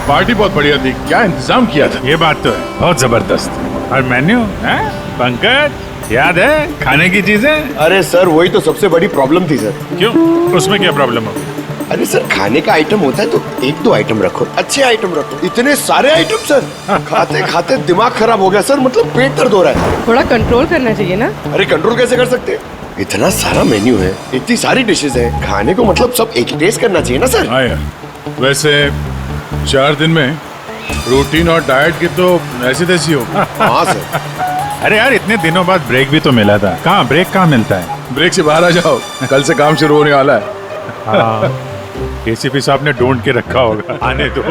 Party बहुत बढ़िया थी, क्या इंतजाम किया था। ये बात तो है, बहुत जबरदस्त। और मेन्यू है पंकज, याद है खाने की चीजें? अरे सर वही तो सबसे बड़ी प्रॉब्लम थी सर। क्यों, उसमें क्या प्रॉब्लम हो? अरे सर खाने का आइटम होता है तो एक दो आइटम रखो, अच्छे आइटम रखो, इतने सारे आइटम सर। खाते खाते दिमाग खराब हो गया सर, मतलब पेट दर्द हो रहा है। थोड़ा कंट्रोल करना चाहिए ना। अरे कंट्रोल कैसे कर सकते हैं? इतना सारा मेन्यू है, इतनी सारी डिशेज है, खाने को मतलब सब एक ही टेस्ट करना चाहिए ना सर। हाँ यार, वैसे 4 दिन में रूटीन और डाइट की तो ऐसी तैसी हो। हाँ सर। अरे यार इतने दिनों बाद ब्रेक भी तो मिला था, कहाँ ब्रेक कहाँ मिलता है? ब्रेक से बाहर आ जाओ, कल से काम शुरू होने वाला है। हाँ, एसीपी साहब ने ढूंढ के रखा होगा, आने दो।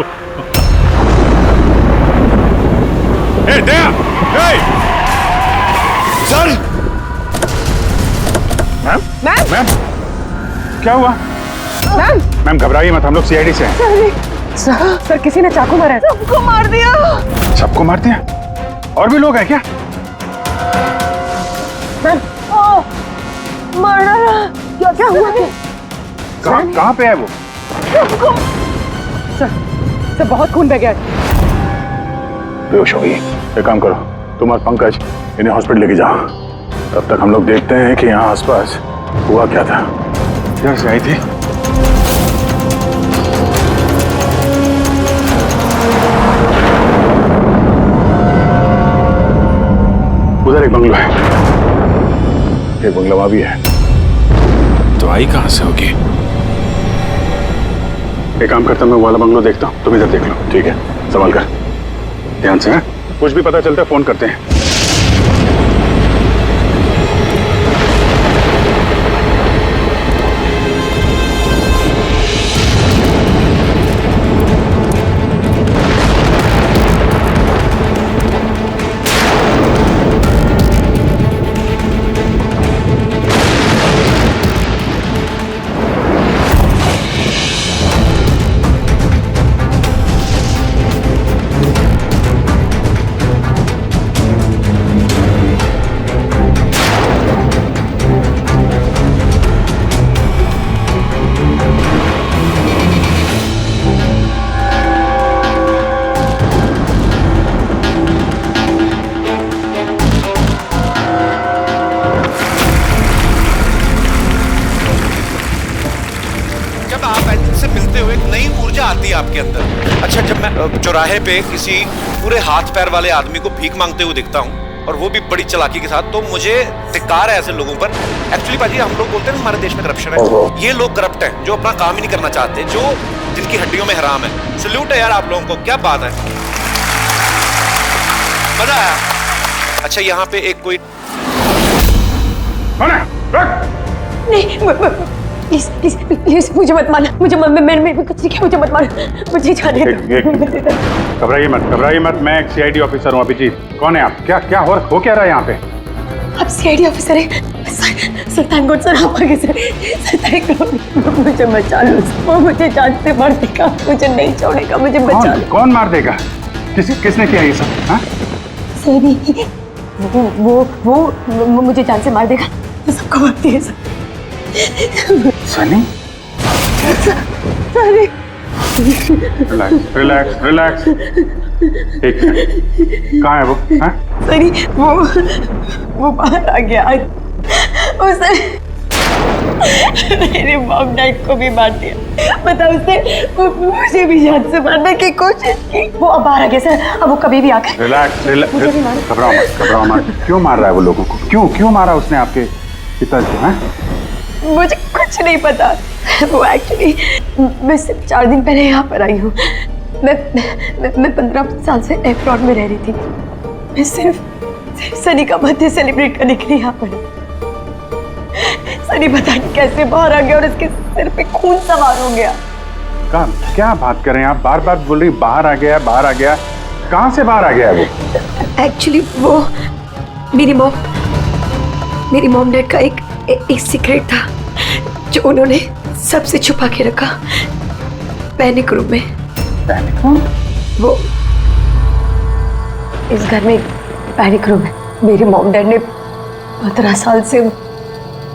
ए, दया! ए! Sir ma'am? मैम! मैम? क्या हुआ? मैम! मैम घबराइए मत, हम लोग सीआईडी से हैं। सर किसी ने चाकू मारा है। सबको मार दिया। सबको मार दिया? और भी लोग हैं क्या? मैम, मार डाला। क्या हुआ? कहाँ पे है वो? सर बहुत खून बह गया। बेहोश हो गई। एक काम करो, तुम और पंकज इन्हें हॉस्पिटल लेके जाओ, तब तक हम लोग देखते हैं कि यहाँ आसपास हुआ क्या था। किधर से आई थी? उधर एक बंगला है, एक बंगला वहां भी है। तो आई कहां से होगी? एक काम करता हूं, मैं वाला बंगलो देखता हूं, तुम इधर देख लो। ठीक है, संभाल कर, ध्यान से। कुछ भी पता चलता है फोन करते हैं। आती है आपके अंदर। अच्छा, जब मैं चौराहे पे किसी पूरे हाथ पैर वाले आदमी को भीख मांगते हुए दिखता हूँ और वो भी बड़ी चालाकी के साथ, तो मुझे धिक्कार है ऐसे लोगों पर। एक्चुअली बाजी, हम लोग बोलते हैं हमारे देश में करप्शन है, ये लोग करप्ट हैं जो अपना काम ही नहीं करना चाहते, जो जिनकी हड्डियों में हराम है। सल्यूट है यार आप लोगों को, क्या बात है, मजा आया। अच्छा, यहाँ पे एक कोई नहीं, प्लीज मुझे मत मारना, मैंने कुछ नहीं किया, मुझे मत मारना, मुझे जाने दो। घबराइए मत, मैं एक सीआईडी ऑफिसर हूँ। अभिजीत, कौन है आप? क्या हो क्या रहा है यहाँ पे? आप सीआईडी ऑफिसर हैं? सुल्तान गुड सर, आप आगे से मुझे बचा लो, वो मुझे जान से मार देगा, मुझे नहीं छोड़ेगा, मुझे बचा लो। कौन मार देगा? किसने किया ये सब? सनी, वो मुझे जान से मार देगा, तो सबको मारती है सर। सनी? रिलैक्स। ठीक है, कहाँ है वो? सनी, वो बाहर आ गया, उसने मेरे मॉम डैड को भी मार दिया, मतलब उसने मुझे भी जान से मारने की कोशिश की। वो अब बाहर आ गया सर, अब वो कभी भी आकर। रिलैक्स, घबराओ मत। क्यों मार रहा है वो लोगों को? क्यों मारा उसने आपके पिताजी को? मुझे कुछ नहीं पता, वो एक्चुअली मैं सिर्फ 4 दिन पहले यहाँ पर आई हूँ। मैं 15 साल से एफ्रॉड में रह रही थी। मैं सिर्फ सनी का बर्थडे सेलिब्रेट करने के लिए यहाँ पर। सनी पता नहीं कैसे बाहर आ गया और इसके सिर पे खून सवार हो गया। क्या बात कर रहे हैं आप? बार बोल रही बाहर आ गया। कहाँ से बाहर आ गया वो? एक्चुअली वो मेरी मॉम डैड का एक सीक्रेट था जो उन्होंने सबसे छुपा के रखा, पैनिक रूम में। Panic room? वो इस घर में पैनिक रूम है। मेरे मॉम डैड ने 15 साल से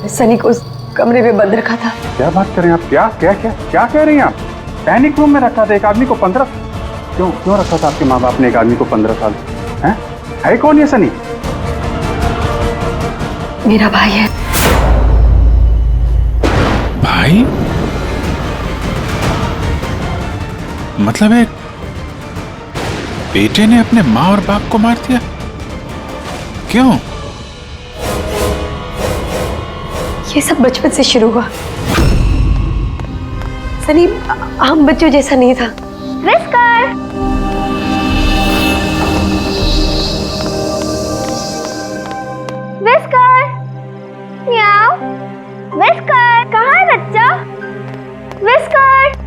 सनी को उस कमरे में बंद रखा था। क्या बात कर रहे हैं आप? क्या कह रही हैं आप? पैनिक रूम में रखा था एक आदमी को 15? क्यों क्यों रखा था आपके माँ बाप ने एक आदमी को 15 साल? है कौन ये सनी? मेरा भाई है। भाई? मतलब एक बेटे ने अपने माँ और बाप को मार दिया? क्यों? ये सब बचपन से शुरू हुआ। सनी आम बच्चों जैसा नहीं था। विस्कर, विस्कर, म्याऊ, विस्कर, कहाँ है बच्चा? विस्कर।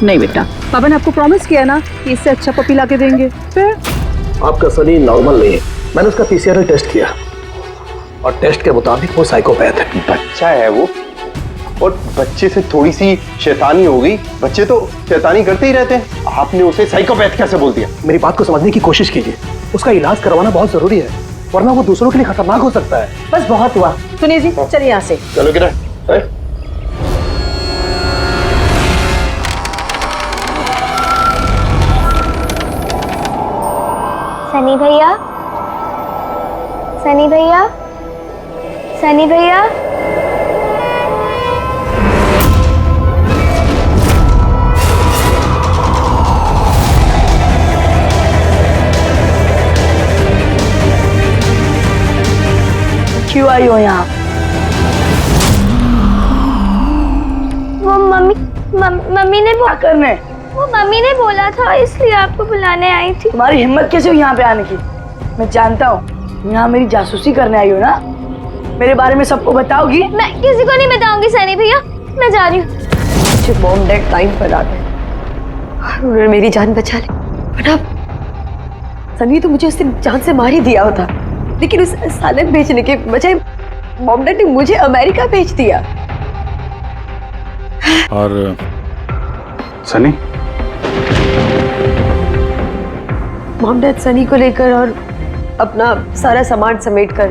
नहीं बेटा, पापा ने आपको प्रॉमिस किया ना कि इससे अच्छा पपी ला के देंगे। फिर आपका सनी नॉर्मल नहीं है। मैंने उसका पीसीआर टेस्ट किया और टेस्ट के मुताबिक वो साइकोपैथ है। बच्चा है वो, और बच्चे से थोड़ी सी शैतानी हो गई। बच्चे तो शैतानी करते ही रहते हैं, आपने उसे साइकोपैथ कैसे बोल दिया? मेरी बात को समझने की कोशिश कीजिए। उसका इलाज करवाना बहुत जरूरी है, वरना वो दूसरों के लिए खतरनाक हो सकता है। बस बहुत हुआ। सुनिए जी, चलिए यहाँ से। चलो किरण। सनी भैया, सनी भैया, सनी भैया। क्यों आई हो यहाँ? वो मम्मी ने क्या करने? वो मम्मी ने बोला था, इसलिए आपको बुलाने आई थी। तुम्हारी हिम्मत कैसे हुई यहाँ पे आने की? मैं जानता हूँ यहाँ मेरी जासूसी करने आई हो ना। मेरे बारे में सबको बताओगी? मैं किसी को नहीं बताऊंगी सनी भैया, मैं जा रही हूँ। मुझे मॉम डैड टाइम पर आ गए और उन्होंने मेरी जान बचा ली। वरना सनी तो मुझे उस दिन जान से मार ही दिया होता, लेकिन उस सालन भेजने के बजाय मॉम डैड ने मुझे अमेरिका भेज दिया। और सनी? मॉम डैड सनी को लेकर और अपना सारा सामान समेट कर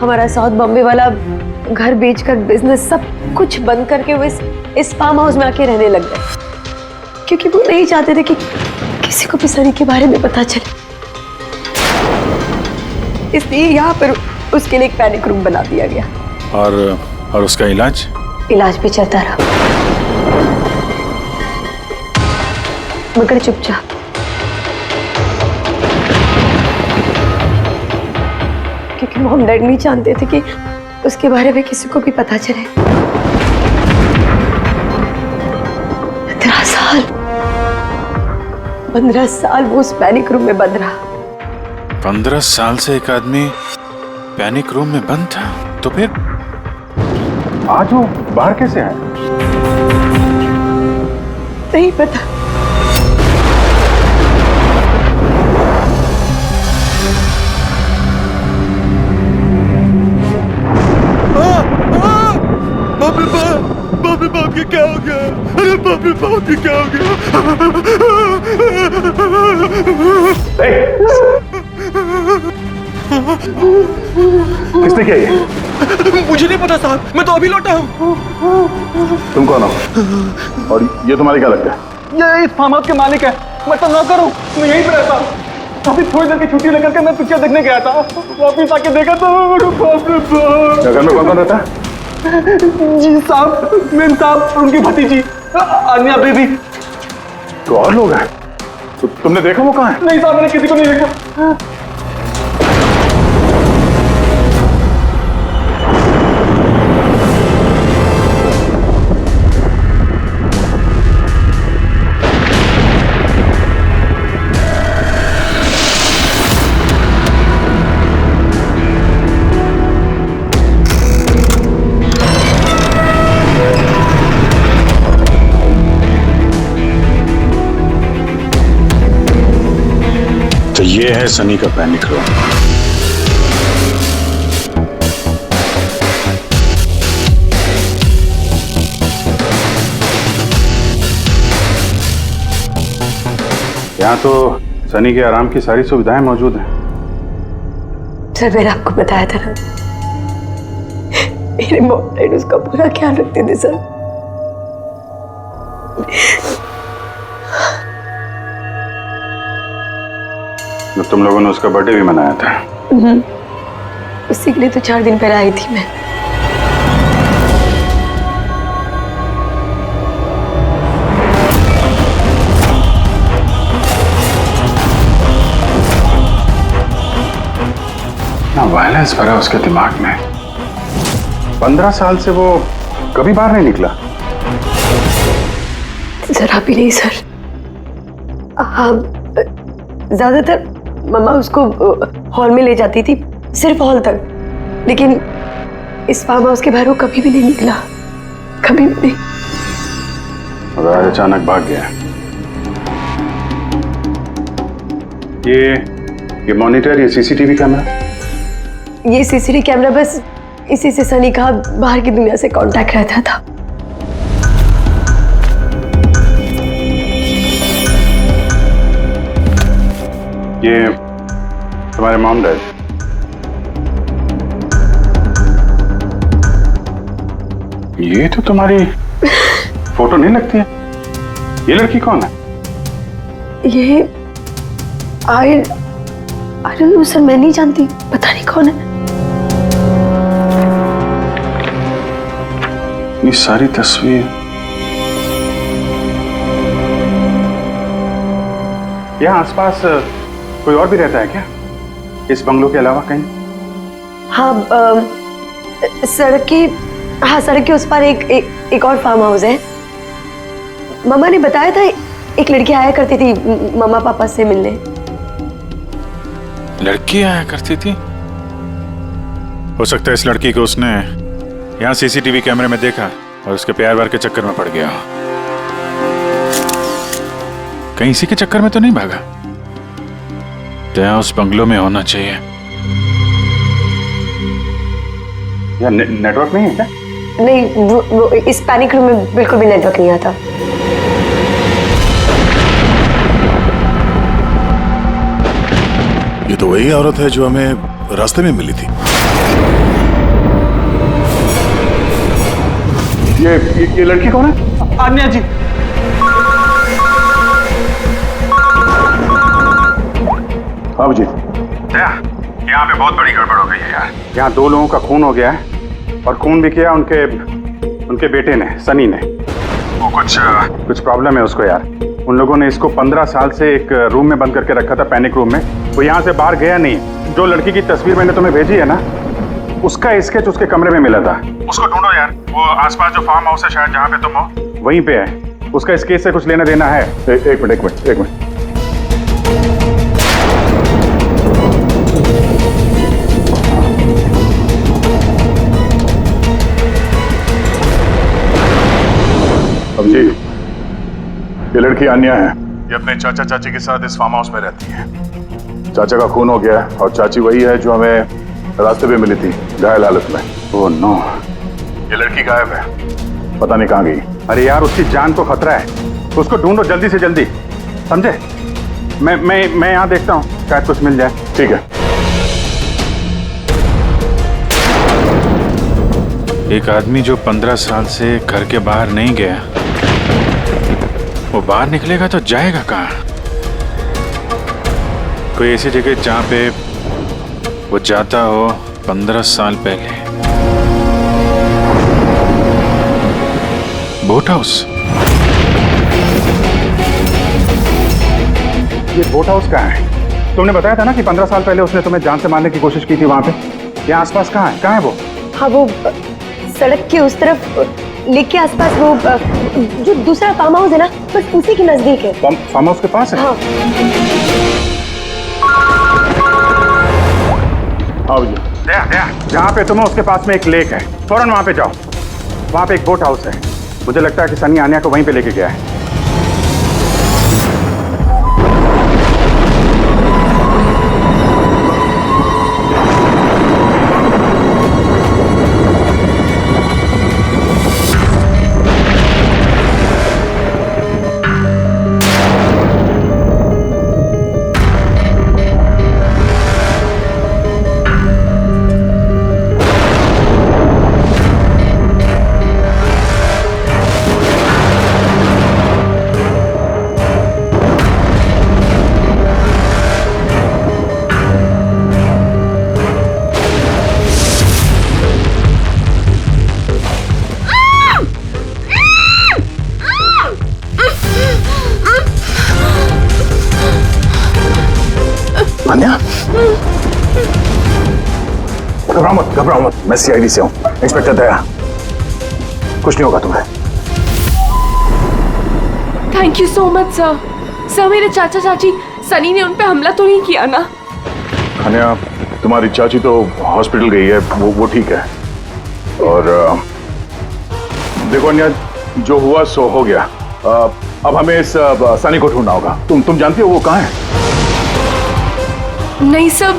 हमारा साउथ बॉम्बे वाला घर बेचकर बिजनेस सब कुछ बंद करके वो इस फार्म हाउस में आके रहने लग गए, क्योंकि वो नहीं चाहते थे कि किसी को भी सनी के बारे में पता चले। इसलिए यहाँ पर उसके लिए एक पैनिक रूम बना दिया गया। और उसका इलाज भी चलता रहा, मगर चुपचाप। क्योंकि मॉम डैड नहीं जानते थे कि उसके बारे में किसी को भी पता चले। 15 साल वो उस पैनिक रूम में बंद रहा। 15 साल से एक आदमी पैनिक रूम में बंद था, तो फिर आज वो बाहर कैसे आए? नहीं पता। बाप रे बाप, ये क्या हो गया? अरे बाप रे बाप, ये क्या हो गया? किसने किया ये? मुझे नहीं पता साहब, मैं तो अभी लौटा हूँ। तुम कौन हो और ये तुम्हारे क्या लगता है? ये इस फार्म हाउस के मालिक है, मैं तो नौकर हूँ, मैं यहीं पे रहता हूँ। अभी थोड़ी देर की छुट्टी लेकर के मैं पिक्चर देखने गया था, वापिस आके देखा तो बाप रे बाप। घर में कौन कौन रहता है? जी साहब, मेम साहब, उनकी भतीजी अन्या बेबी। तो और लोग हैं? तो तुमने देखा वो कहाँ है? नहीं साहब, मैंने किसी को नहीं देखा। ये है सनी का पैनिक रूम। यहाँ तो सनी के आराम की सारी सुविधाएं मौजूद हैं। सर मैंने आपको बताया था ना, मेरे मॉम उसका पूरा ख्याल रखते थे सर। तो तुम लोगों ने उसका बर्थडे भी मनाया था। उसी के लिए तो 4 दिन पहले आई थी मैं। वायलेंस भरा उसके दिमाग में। 15 साल से वो कभी बाहर नहीं निकला। जरा भी नहीं सर। हाँ, ज्यादातर मम्मा उसको हॉल में ले जाती थी, सिर्फ हॉल तक। लेकिन इस फार्म हाउस के बाहर वो कभी भी नहीं निकला, कभी भी नहीं। और आज अचानक भाग गया। ये मॉनिटर, ये सीसीटीवी कैमरा, ये सीसीटीवी कैमरा बस इसी से सनी का बाहर की दुनिया से कांटेक्ट रहता था। ये तुम्हारे मॉम डैड। ये तो तुम्हारी फोटो नहीं लगती है। ये लड़की कौन है? ये आई डोंट नो सर, मैं नहीं जानती, पता नहीं कौन है। ये सारी तस्वीर, यहाँ आसपास कोई और भी रहता है क्या इस बंगलों के अलावा कहीं? हाँ, सड़क के उस पर एक और फार्म हाउस है। मम्मा ने बताया था एक लड़की आया करती थी मम्मा पापा से मिलने। लड़की आया करती थी? हो सकता है इस लड़की को उसने यहाँ सीसीटीवी कैमरे में देखा और उसके प्यार वार के चक्कर में पड़ गया। कहीं इसी के चक्कर में तो नहीं भागा? तो यहाँ उस बंगलो में होना चाहिए। यहाँ नेटवर्क नहीं है क्या? नहीं, वो इस पैनिक रूम में बिल्कुल भी नेटवर्क नहीं आता। ये तो वही औरत है जो हमें रास्ते में मिली थी। ये लड़की कौन है? आन्या जी। बाबू जी, यहाँ पे बहुत बड़ी गड़बड़ हो गई है यार। यहाँ 2 लोगों का खून हो गया है और खून भी किया उनके बेटे ने, सनी ने। वो कुछ प्रॉब्लम है उसको यार। उन लोगों ने इसको 15 साल से एक रूम में बंद करके रखा था, पैनिक रूम में। वो यहाँ से बाहर गया नहीं। जो लड़की की तस्वीर मैंने तुम्हें भेजी है ना, उसका स्केच उसके कमरे में मिला था। उसको ढूंढो यार। वो आसपास जो फार्म हाउस है शायद जहाँ पे तुम हो, वहीं पे है। उसका स्केच से कुछ लेना देना है। एक मिनट। अब जी, ये लड़की आन्या है। ये अपने चाचा चाची के साथ इस फार्म हाउस में रहती है। चाचा का खून हो गया और चाची वही है जो हमें रास्ते पे मिली थी घायल हालत में। ओह नो, ये लड़की गायब है, पता नहीं कहाँ गई। अरे यार, उसकी जान को खतरा है, उसको ढूंढो जल्दी से जल्दी, समझे? मैं यहाँ देखता हूँ, शायद कुछ मिल जाए। ठीक है। एक आदमी जो 15 साल से घर के बाहर नहीं गया, वो बाहर निकलेगा तो जाएगा कहाँ? कोई ऐसी जगह जहाँ पे वो जाता हो 15 साल पहले। Boat house. ये बोट हाउस कहाँ है? तुमने बताया था ना कि 15 साल पहले उसने तुम्हें जान से मारने की कोशिश की थी वहां पे। यहाँ आसपास कहाँ है वो? हाँ, वो सड़क के उस तरफ, लेक के आसपास, वो जो दूसरा फार्म हाउस है ना, बस उसी के नजदीक है। फार्म हाउस के पास है? हाँ। आओ जी। जहाँ पे तुम हो उसके पास में एक लेक है, फौरन वहां पे जाओ। वहां पे एक बोट हाउस है। मुझे लगता है कि सनी आन्या को वहीं पे लेके गया है। अन्या, घबराओ मत, मैं सीआईडी से हूँ, इंस्पेक्टर दया। कुछ नहीं होगा तुम्हें। Thank you so much sir. Sir मेरे चाचा चाची सनी ने उन पे हमला तो नहीं किया ना? अन्या, तुम्हारी चाची तो हॉस्पिटल गई है, वो ठीक है। और देखो अन्या, जो हुआ सो हो गया। अब हमें इस सनी को ढूंढना होगा। तुम जानती हो वो कहाँ है? नहीं सर,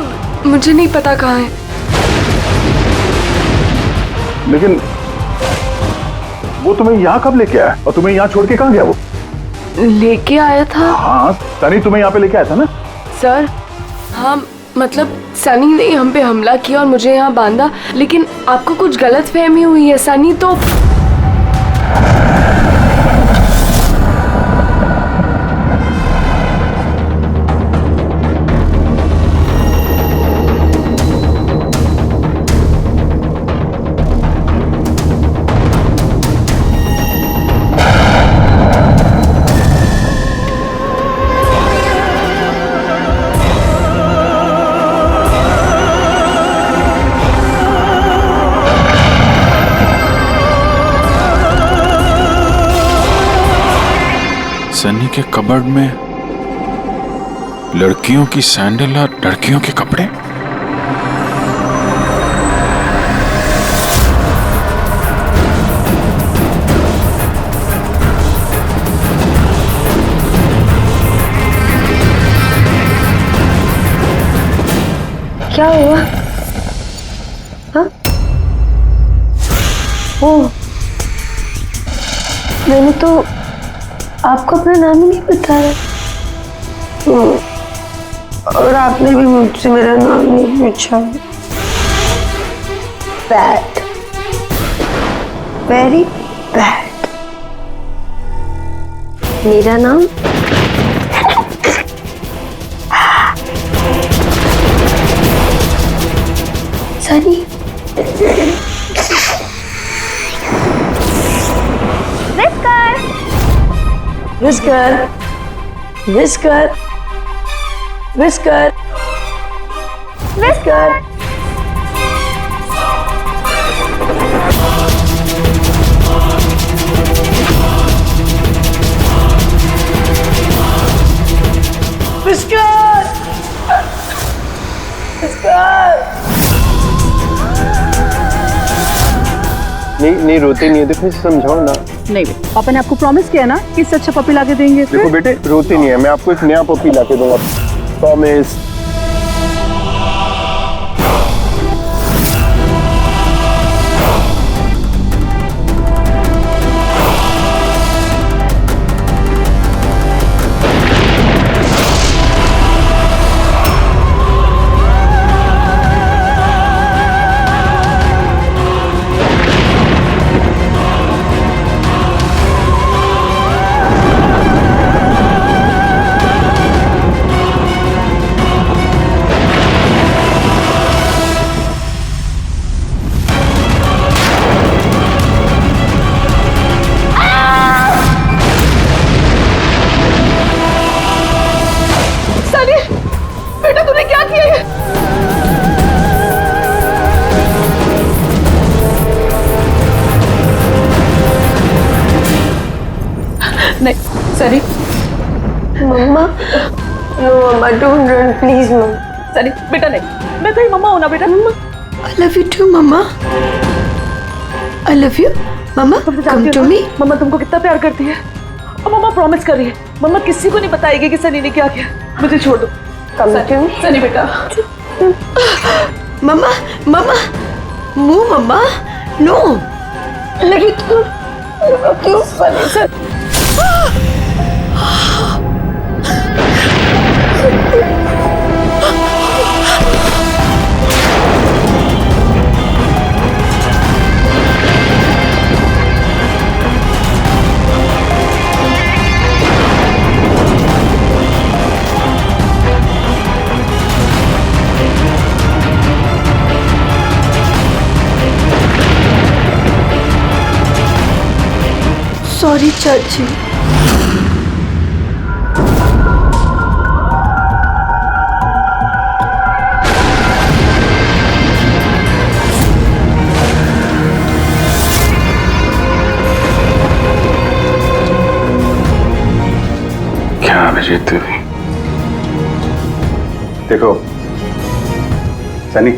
मुझे नहीं पता कहाँ है। लेकिन वो तुम्हें यहाँ कब लेके आया और तुम्हें यहाँ छोड़ के कहाँ गया वो? लेके आया था। हाँ, सनी तुम्हें यहाँ पे लेके आया था ना? सर हाँ, मतलब सनी ने हम पे हमला किया और मुझे यहाँ बांधा, लेकिन आपको कुछ गलत फहमी हुई है। सनी तो सनी के कबर्ड में लड़कियों की सैंडल और लड़कियों के कपड़े। क्या हुआ? हाँ? ओह, मैंने तो आपको अपना नाम ही नहीं बताया। और आपने भी मुझसे मेरा नाम नहीं पूछा। Bad, very bad. मेरा नाम Sunny. Whisker, whisker, whisker, whisker. Whisker, whisker. नहीं रोते नहीं है, देखो इसे समझाओ ना। नहीं, पापा ने आपको प्रॉमिस किया ना कि इससे अच्छा पपी लाके देंगे। देखो बेटे, रोते नहीं है, मैं आपको एक नया पपी लाके दूंगा, प्रॉमिस। बेटा तूने क्या किया है? नहीं Sunny. Mama, no mama, don't run please mama. Sunny बेटा नहीं, मैं तेरी मम्मा हूं ना बेटा। Mama, I love you too mama. I love you mama, come to me. मम्मा तुमको कितना प्यार करती है और मम्मा प्रॉमिस कर रही है मम्मा किसी को नहीं बताएगी कि सनी ने क्या किया। मुझे छोड़ दो। सनी बेटा। मम्मा, मम्मा, मुंह मम्मा, नो। लगी तू क्यों सनी सर? सॉरी चाची। जीतती भी। देखो सनी,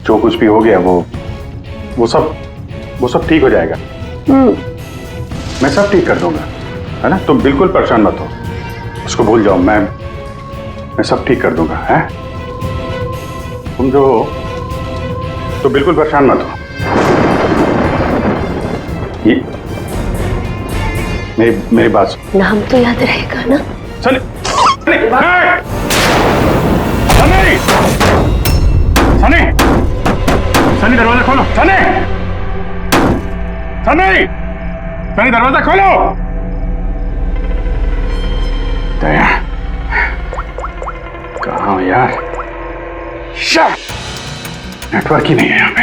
जो कुछ भी हो गया वो सब ठीक हो जाएगा। मैं सब ठीक कर दूंगा, है ना? तुम बिल्कुल परेशान मत हो, उसको भूल जाओ। मैं सब ठीक कर दूंगा, है? तुम जो हो तो बिल्कुल परेशान मत हो। ये मेरी बात सुन। नाम तो याद रहेगा ना? सनी, सनी, सनी, सनी दरवाजा खोलो। सनी, सनी, सनी दरवाजा खोलो। दया, कहाँ हो यार? नेटवर्क ही नहीं है यहाँ पे।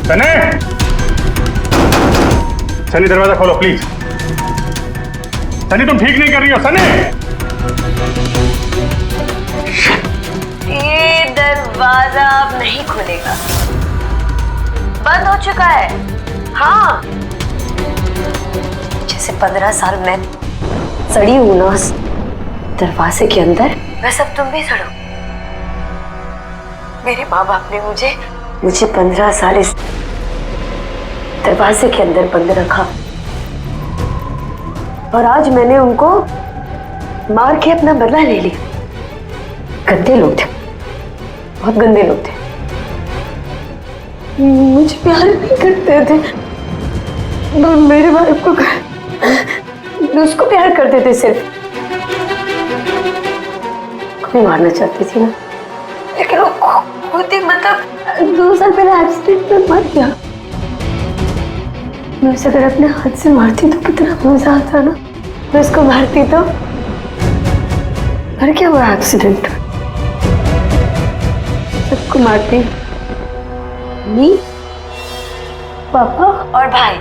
सनी, सनी दरवाजा खोलो प्लीज। सनी तुम ठीक नहीं कर रही हो। सनी, ये दरवाजा अब नहीं खुलेगा, बंद हो चुका है। हाँ, जैसे 15 साल मैं सड़ी हूं ना उस दरवाजे के अंदर, वैसे अब तुम भी सड़ो। मेरे माँ बाप ने मुझे 15 साल इस दरवाजे के अंदर बंद रखा, और आज मैंने उनको मार के अपना बदला ले लिया। गंदे लोग थे, बहुत गंदे लोग थे। मुझे प्यार नहीं करते थे, मेरे बाप को उसको प्यार करते थे सिर्फ। कोई मारना चाहती थी ना, लेकिन वो खुद ही मतलब 2 साल पहले एक्सीडेंट में मर गया। मैं उसे अगर अपने हाथ से मारती तो कितना मजा आता ना। मैं उसको मारती तो मर क्या हुआ एक्सीडेंट। सबको मारती, मम्मी, पापा और भाई,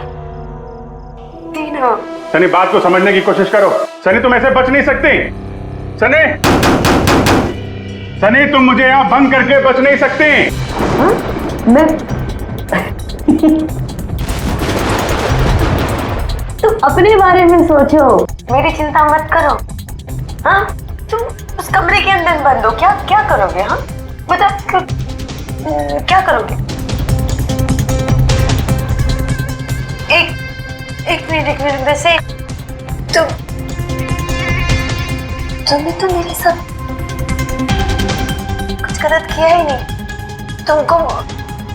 तीनों। सनी बात को समझने की कोशिश करो। सनी तुम ऐसे बच नहीं सकती। सनी, सनी तुम मुझे यहाँ बंद करके बच नहीं सकती। हाँ? मैं तुम अपने बारे में सोचो, मेरी चिंता मत करो। हाँ, तुम उस कमरे के अंदर बंद हो, क्या करोगे? हाँ बताओ, क्या करोगे? एक मिनट वैसे तुमने तो मेरे साथ कुछ गलत किया ही नहीं। तुमको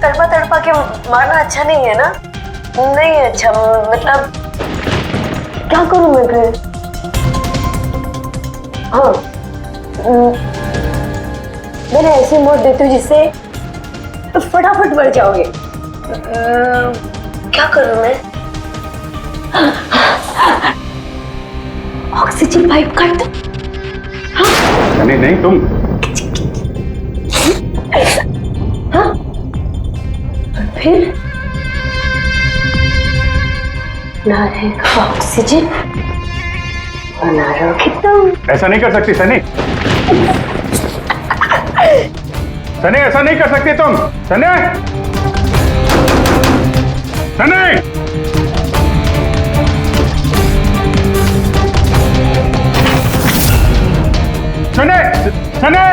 तड़पा के मारना अच्छा नहीं है ना? नहीं अच्छा, मतलब क्या करूं मैं फिर? हाँ, मैंने ऐसी मौत देती हूँ जिससे फटाफट मर जाओगे। क्या करूं मैं? ऑक्सीजन पाइप काट दो। हाँ? नहीं तुम ऐसा, हाँ? फिर ना रहेगा ऑक्सीजन और ना रहोगे तुम। ऐसा नहीं कर सकती सनी। सनी ऐसा नहीं कर सकती तुम। सनी, सनी, सनी, सनी,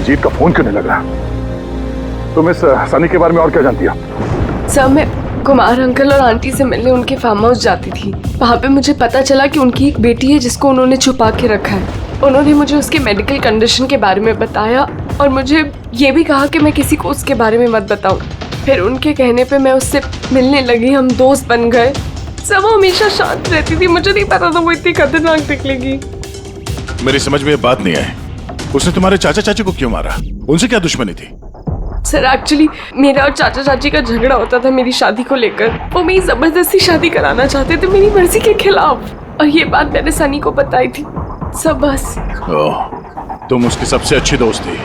जीत का फोन क्यों नहीं लग रहा? तुम इस सनी के बारे में और क्या जानती हो? सर, मैं कुमार अंकल और आंटी से मिलने उनके फार्म हाउस जाती थी। वहाँ पे मुझे पता चला कि उनकी एक बेटी है जिसको उन्होंने छुपा के रखा है। उन्होंने मुझे उसके मेडिकल कंडीशन के बारे में बताया और मुझे ये भी कहा कि मैं किसी को उसके बारे में मत बताऊं। फिर उनके कहने पे मैं उससे मिलने लगी, हम दोस्त बन गए। सब हमेशा शांत रहती थी, मुझे नहीं पता था वो इतनी खतरनाक निकलेगी। मेरी समझ में ये बात नहीं आई, उसने तुम्हारे चाचा चाची को क्यों मारा? उनसे क्या दुश्मनी थी? सर एक्चुअली मेरा और चाचा चाची का झगड़ा होता था मेरी शादी को लेकर। वो मेरी जबरदस्ती शादी कराना चाहते थे मेरी मर्जी के खिलाफ, और ये बात मैंने सनी को बताई थी। सब बस। तुम उसकी सबसे अच्छी दोस्त थी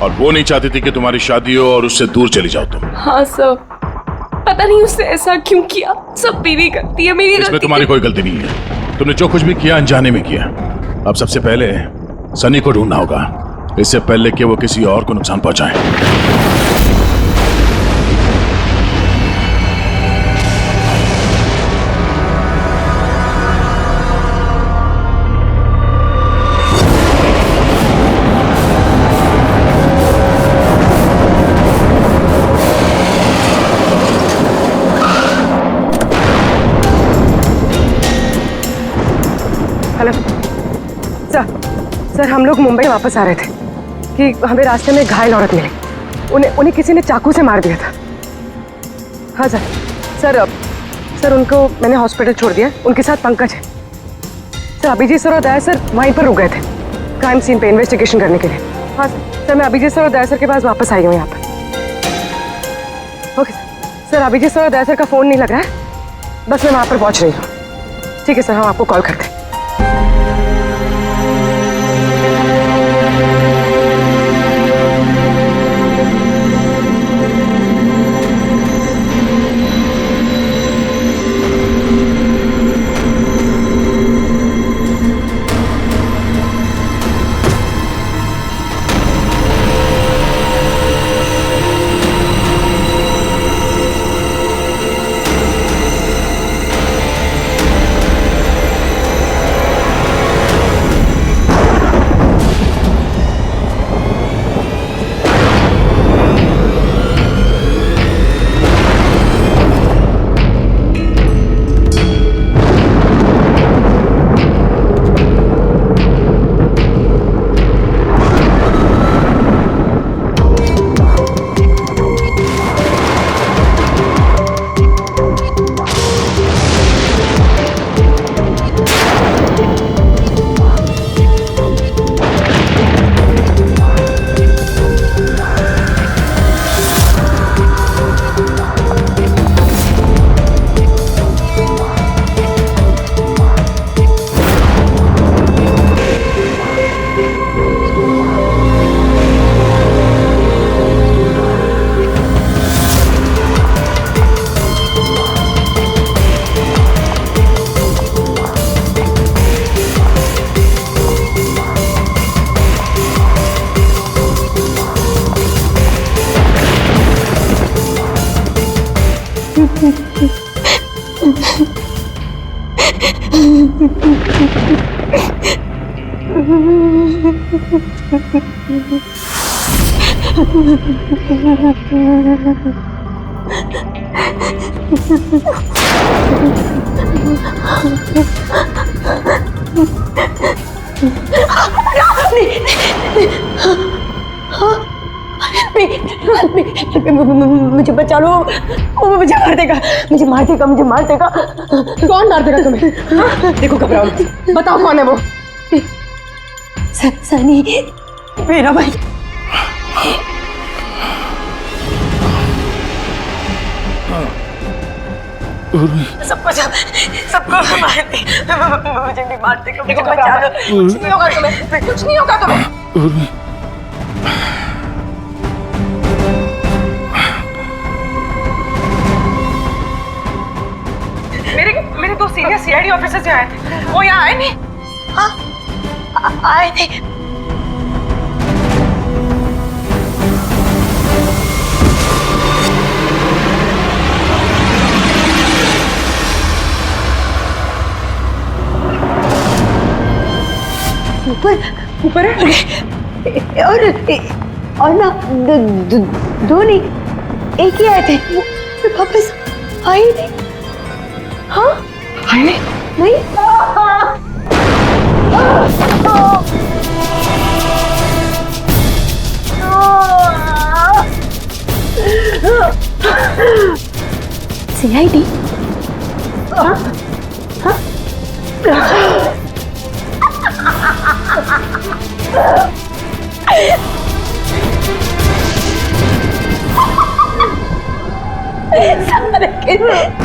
और वो नहीं चाहती थी कि तुम्हारी शादी हो और उससे दूर चली जाओ तुम। हाँ सर, पता नहीं उसने ऐसा क्यों किया। सब मेरी गलती है, मेरी इसमें तुम्हारी कोई गलती नहीं है। तुमने जो कुछ भी किया अनजाने में किया। अब सबसे पहले सनी को ढूंढना होगा, इससे पहले कि वो किसी और को नुकसान पहुंचाए। हेलो सर, हम लोग मुंबई वापस आ रहे थे कि हमें रास्ते में घायल औरत मिली। उन्हें किसी ने चाकू से मार दिया था। हाँ सर उनको मैंने हॉस्पिटल छोड़ दिया। उनके साथ पंकज है। सर अभिजीत सर और दया सर वहीं पर रुक गए थे क्राइम सीन पे इन्वेस्टिगेशन करने के लिए। हाँ सर, मैं अभिजीत सर और दया सर के पास वापस आई हूँ यहाँ पर। ओके सर, अभिजीत सर और दया सर का फ़ोन नहीं लग रहा है, बस मैं वहाँ पर पहुँच रही हूँ। ठीक है सर, हम आपको कॉल करते हैं। मुझे बचा लो, वो मुझे मार देगा, मुझे मार देगा, मुझे मार देगा। कौन मार देगा तुम्हें? हाँ? देखो घबराओ, बताओ कौन है वो? सनी, मेरा भाई। सबको मार दे, मुझे भी मार देगा, मुझे बचा लो। कुछ नहीं होगा तुम्हें, कुछ नहीं होगा तुम्हें। मेरे दो सीनियर सीआईडी ऑफिसर्स जो आए थे, वो यहाँ आए नहीं? हाँ, आए थे। ऊपर है और ना दो नहीं, एक ही आए थे। वो वापस आए नहीं। हाँ, आए नहीं। सीआईडी? हाँ? हाँ?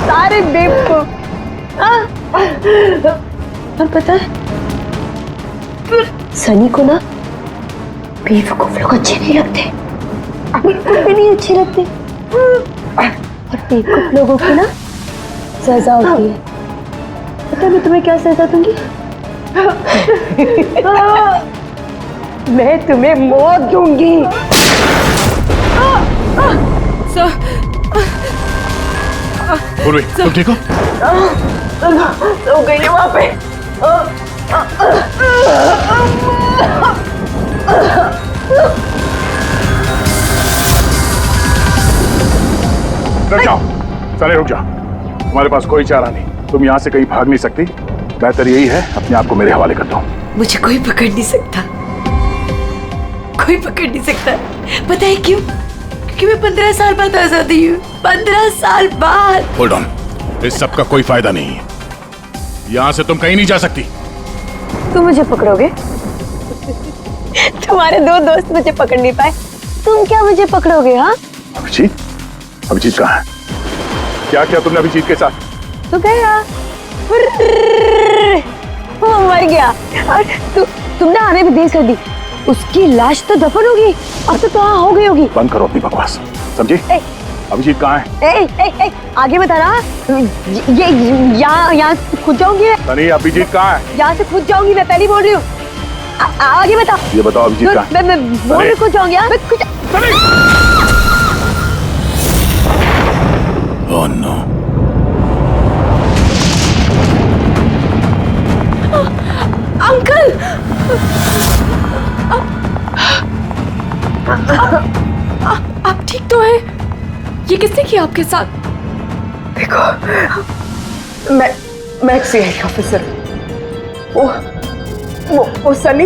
सारे बेवकूफ। और पता है सनी को ना बेवकूफ लोग अच्छे नहीं लगते, बिल्कुल भी नहीं अच्छे लगते। और बेवकूफ लोगों की ना सजा होती है। पता है मैं तुम्हें क्या सजा दूंगी? मैं तुम्हें मौत दूंगी। पूर्वी, तुम ठीक हो? हो गई है वहां पे। रुक जाओ, सारे रुक जाओ। तुम्हारे पास कोई चारा नहीं, तुम यहाँ से कहीं भाग नहीं सकती। बेहतर यही है अपने आप को मेरे हवाले कर दो। मुझे कोई पकड़ नहीं सकता, कोई पकड़ नहीं सकता। पता है क्यों? क्योंकि मैं 15 साल बाद आजादी हूँ। 15 साल बाद। होल्ड ऑन, इस सब का कोई फायदा नहीं है। यहाँ से तुम कहीं नहीं जा सकती। तुम मुझे पकड़ोगे? तुम्हारे दो दोस्त मुझे पकड़ नहीं पाए, तुम क्या मुझे पकड़ोगे? हाँ? अभिजीत, अभिजीत कहाँ है? क्या किया तुमने अभिजीत के साथ? तो गया, वो मर गया और तुमने आने भी देर कर दी। उसकी लाश तो दफन होगी, अब तो वहाँ हो गई होगी। बंद करो अपनी बकवास, समझी? अभिजीत कहाँ है? आगे बता रहा। ये यहाँ से खुद जाऊंगी मैं। सनी, अभिजीत कहाँ है? यहाँ से खुद जाऊंगी मैं, पहले बोल रही हूँ। आगे बता। ये बताओ अभिजीत कहाँ है? मैं बोल रही खुद जाऊंगी। Oh no. अंकल, आप ठीक तो हैं? ये किसने किया आपके साथ? देखो, मैं एक सीआईडी ऑफिसर। वो सनी।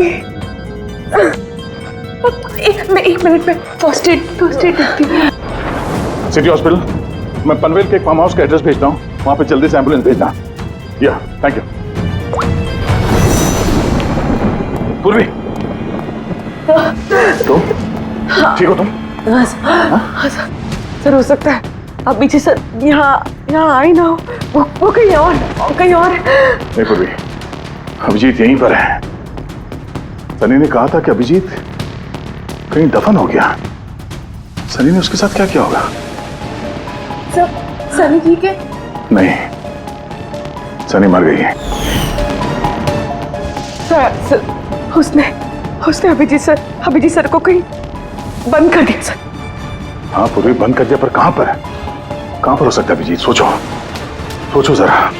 एक मिनट में फर्स्ट एड देखती हूँ। सिटी हॉस्पिटल, मैं पनवेल के एक फार्म हाउस का एड्रेस भेजता हूँ, वहाँ पे जल्दी से एम्बुलेंस भेजना। या, थैंक यू। पूर्वी, तुम ठीक हो? तुम सर हो सकता है अब पीछे सर यहाँ आई ना हो, वो कहीं और नहीं पूर्वी, अभिजीत यहीं पर है। सनी ने कहा था कि अभिजीत कहीं दफन हो गया। सनी ने उसके साथ क्या किया होगा? सर, सनी ठीक है? नहीं, सनी मर गई है। सर, उसने अभिजीत सर को कहीं बंद कर दिया सर। हाँ पूर्वी, बंद कर दिया, पर कहां पर हो सकता है अभिजीत? सोचो जरा।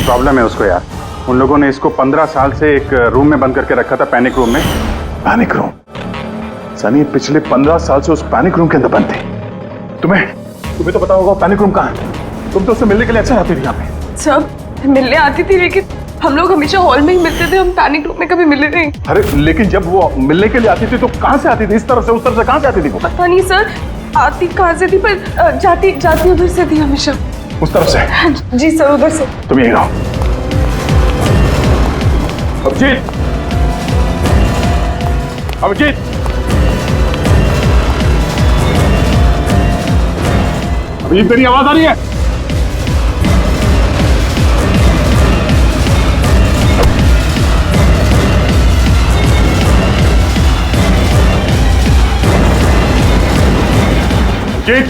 प्रॉब्लम है उसको यार। उन लोगों ने इसको 15 साल से एक रूम में बंद करके रखा था, पैनिक रूम में। Panic room? सनी पिछले 15 साल से उस पैनिक रूम के अंदर बंद थी। तुम्हें तो पता होगा पैनिक रूम कहाँ है। तुम तो उससे मिलने के लिए अक्सर आती थी यहाँ पे। सब मिलने आती थी, लेकिन हम लोग हमेशा हॉल में ही मिलते थे, हम पैनिक रूम में कभी मिले नहीं। अरे लेकिन जब वो मिलने के लिए आती थी तो कहाँ से आती थी? इस तरफ से, उस तरफ से कहाँ से आती थी वो? पता नहीं सर, आती कहाँ से थी, पर जाती उधर से थी हमेशा। उस तरफ से? जी सर, उधर से। तुम यहीं रहो। अभिजीत, अभिजीत, अभिजीत तेरी आवाज आ रही है? अभिजीत,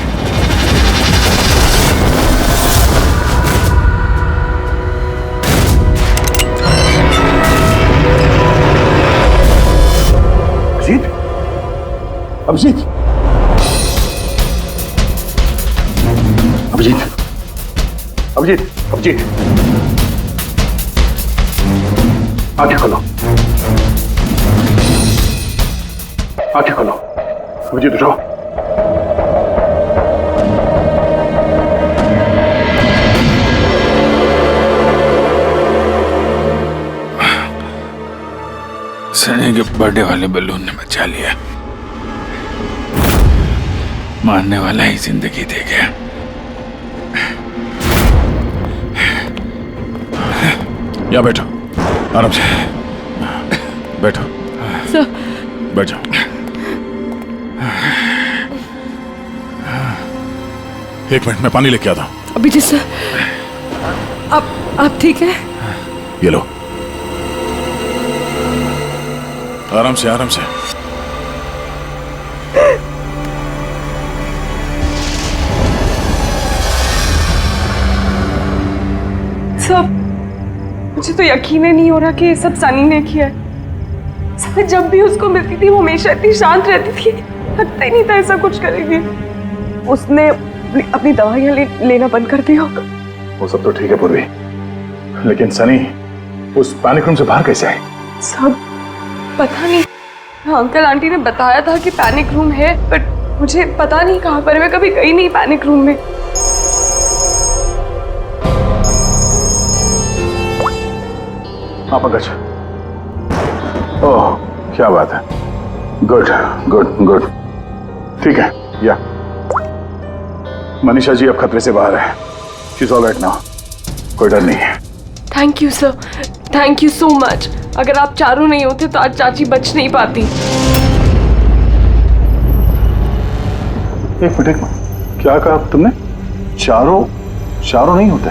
अभिजीत, अभिजीत, अभिजीत, अभिजीत, आंखें खोलो, आंखें खोलो। अभिजीत उठो। सनी के बर्थडे वाले बलून ने बचा लिया, मारने वाला ही जिंदगी दे गया। यहाँ बैठो, आराम से बैठो। सर बैठ जाओ। एक मिनट, मैं पानी लेके आता हूँ। अभिजीत सर, आप ठीक है? ये लो, आराम से आराम से। सब मुझे तो यकीन ही नहीं हो रहा कि ये सब सनी ने किया है। सब जब भी उसको मिलती थी वो हमेशा इतनी शांत रहती थी, लगता ही नहीं था ऐसा कुछ करेगी। उसने अपनी दवाइयाँ लेना बंद कर दिया होगा। वो सब तो ठीक है पूर्वी, लेकिन सनी उस पैनिक रूम से बाहर कैसे आई? सब पता नहीं। अंकल आंटी ने बताया था कि पैनिक रूम है, बट मुझे पता नहीं कहाँ पर है। मैं कभी गई नहीं पैनिक रूम में। हाँ पंकज, ओह क्या बात है, गुड गुड गुड, ठीक है। या मनीषा जी अब खतरे से बाहर है, शी इज ऑलराइट नाउ, कोई डर नहीं है। Thank you sir, thank you so much. अगर आप चारों नहीं होते तो आज चाची बच नहीं पाती। एक मिनट, क्या कहा तुमने? चारों नहीं होते?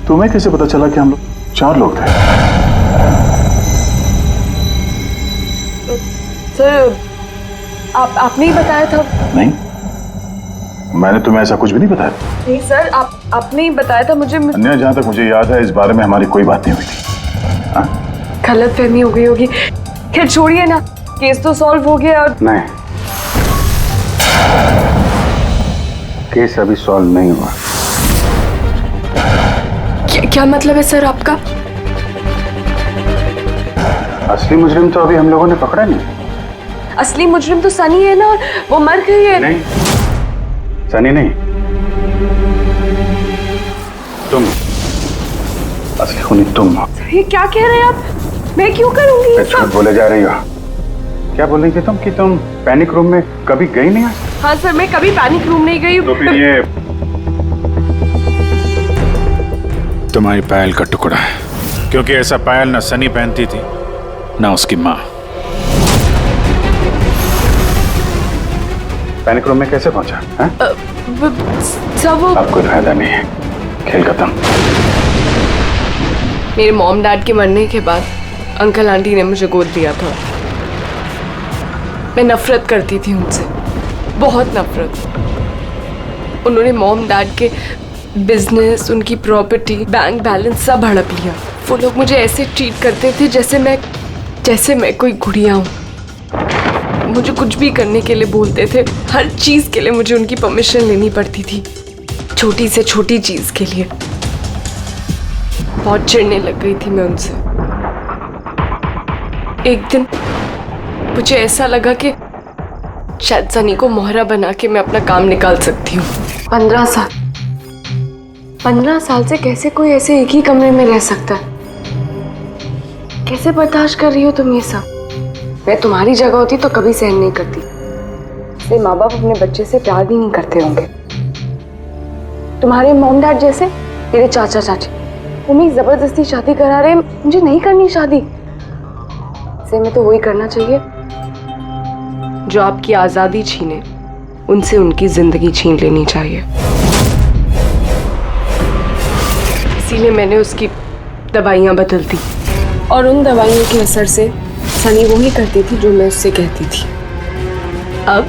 तुम्हें कैसे पता चला कि हम लोग 4 लोग थे? सर आपने ही बताया था। नहीं, मैंने तुम्हें ऐसा कुछ भी नहीं बताया। नहीं सर, आपने ही बताया था मुझे। अन्य जहां तक मुझे याद है इस बारे में हमारी कोई बात नहीं हुई थी। गलतफहमी हो गई होगी। खैर छोड़िए ना, केस तो सॉल्व हो गया। और नहीं, केस अभी सॉल्व नहीं हुआ। क्या मतलब है सर आपका? असली मुजरिम तो अभी हम लोगों ने पकड़ा नहीं। असली मुजरिम तो सनी है ना, और वो मर गई है। नहीं, सनी नहीं, तुम असली खूनी तुम हो। ये क्या कह रहे हैं आप? मैं क्यों करूंगी ये सब? बोले जा रही हो। क्या बोल रही थी तुम कि तुम पैनिक रूम में कभी गई नहीं? हाँ सर, मैं कभी पैनिक रूम नहीं गई। तो फिर ये तुम्हारी पायल का टुकड़ा है, क्योंकि ऐसा पायल ना सनी पहनती थी ना उसकी माँ। पैनिक रूम में कैसे पहुंचा? सब वो अब कोई फायदा नहीं है, खेल खत्म। मेरे मॉम डैड के मरने के बाद अंकल आंटी ने मुझे गोद दिया था। मैं नफरत करती थी उनसे, बहुत नफरत। उन्होंने मॉम डैड के बिजनेस, उनकी प्रॉपर्टी, बैंक बैलेंस सब हड़प लिया। वो लोग मुझे ऐसे ट्रीट करते थे जैसे मैं कोई गुड़िया हूँ। मुझे कुछ भी करने के लिए बोलते थे, हर चीज के लिए मुझे उनकी परमिशन लेनी पड़ती थी, छोटी से छोटी चीज के लिए। बहुत चिढ़ने लग गई थी मैं उनसे। एक दिन मुझे ऐसा लगा कि शायद सनी को मोहरा बना के मैं अपना काम निकाल सकती हूँ। 15 साल से कैसे कोई ऐसे एक ही कमरे में रह सकता है? कैसे बर्दाश्त कर रही हो तुम ये सब? मैं तुम्हारी जगह होती तो कभी सहन नहीं करती। इसलिए माँ बाप अपने बच्चे से प्यार भी नहीं करते होंगे। तुम्हारे मॉम डैड जैसे मेरे चाचा चाची, वो मेरी जबरदस्ती शादी करा रहे। मुझे नहीं करनी शादी। से मैं तो वही करना चाहिए जो आपकी आजादी छीने, उनसे उनकी जिंदगी छीन लेनी चाहिए। इसीलिए मैंने उसकी दवाइयाँ बदल दी, और उन दवाइयों के असर से सनी वो ही करती थी जो मैं उससे कहती थी। अब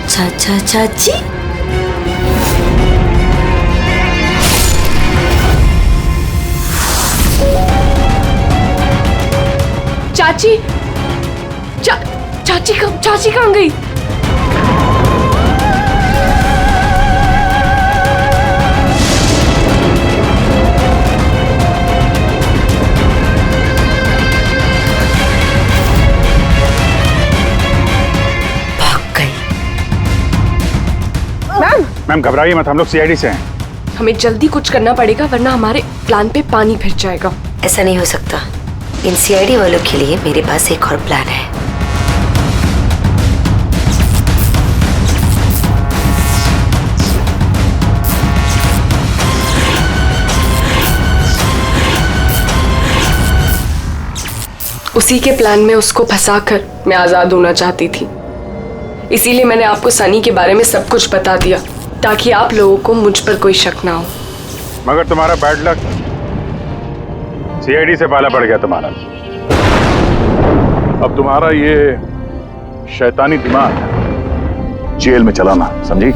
चाचा चाची, चाची कहाँ गई? मैम घबराइए मत, हम लोग सीआईडी से हैं। हमें जल्दी कुछ करना पड़ेगा, वरना हमारे प्लान पे पानी फिर जाएगा। ऐसा नहीं हो सकता। इन सीआईडी वालों के लिए मेरे पास एक और प्लान है। उसी के प्लान में उसको फंसाकर मैं आजाद होना चाहती थी। इसीलिए मैंने आपको सनी के बारे में सब कुछ बता दिया ताकि आप लोगों को मुझ पर कोई शक ना हो। मगर तुम्हारा बैड लक, सीआईडी से पाला पड़ गया तुम्हारा। अब तुम्हारा ये शैतानी दिमाग जेल में चलाना, समझी?